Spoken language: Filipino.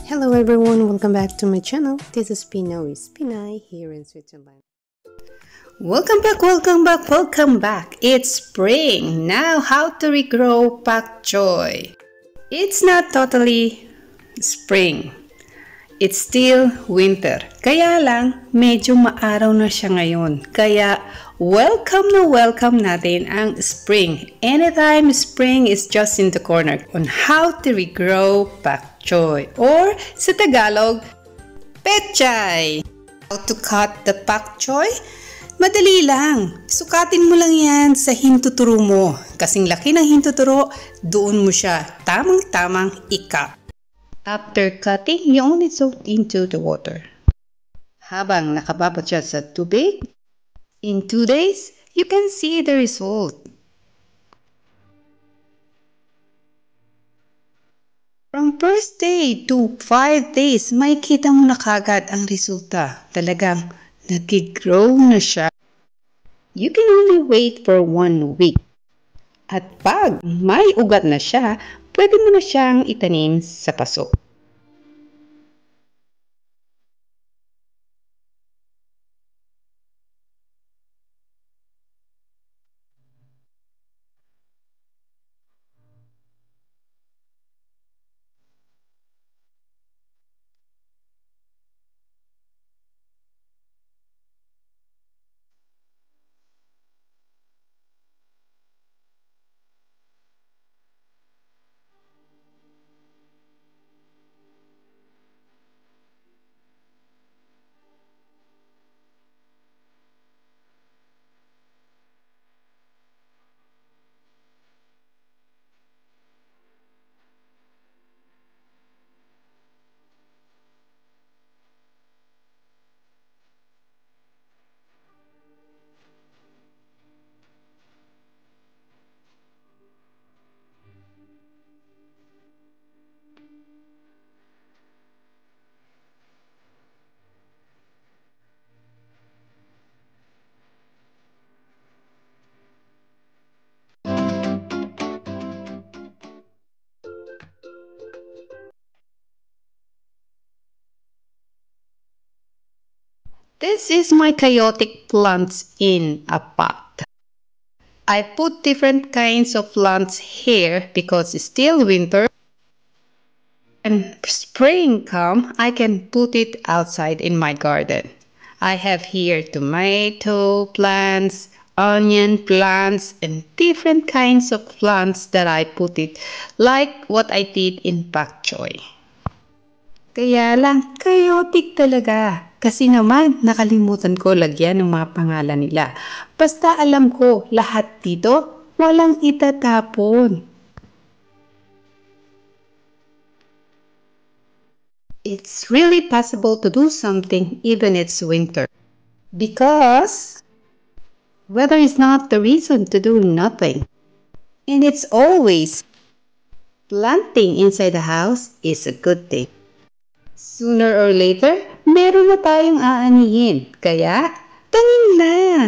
Hello everyone, welcome back to my channel. This is Pinoy's Pinay here in Switzerland. Welcome back. It's spring. Now how to regrow pak choy. It's not totally spring. It's still winter. Kaya lang, medyo maaraw na siya ngayon. Kaya, welcome natin ang spring. Anytime spring is just in the corner on how to regrow pak choy. Or, sa Tagalog, pechay. How to cut the pak choy? Madali lang. Sukatin mo lang yan sa hintuturo mo. Kasing laki ng hintuturo, doon mo siya tamang-tamang i-cut. After cutting, you only soak into the water. Habang nakababad siya sa tubig, in 2 days, you can see the result. From first day to 5 days, makikita mo na kagad ang resulta. Talagang nag-grow na siya. You can only wait for 1 week. At pag may ugat na siya, pwede mo na siyang itanim sa paso. This is my chaotic plants in a pot. I put different kinds of plants here because it's still winter. When spring comes, I can put it outside in my garden. I have here tomato plants, onion plants, and different kinds of plants that I put it, like what I did in pak choy. Kaya lang, chaotic talaga. Kasi naman, nakalimutan ko lagyan ng mga pangalan nila. Basta alam ko, lahat dito, walang itatapon. It's really possible to do something even it's winter. Because weather is not the reason to do nothing. And it's always planting inside the house is a good thing. Sooner or later, meron na tayong aanihin. Kaya, tanim na!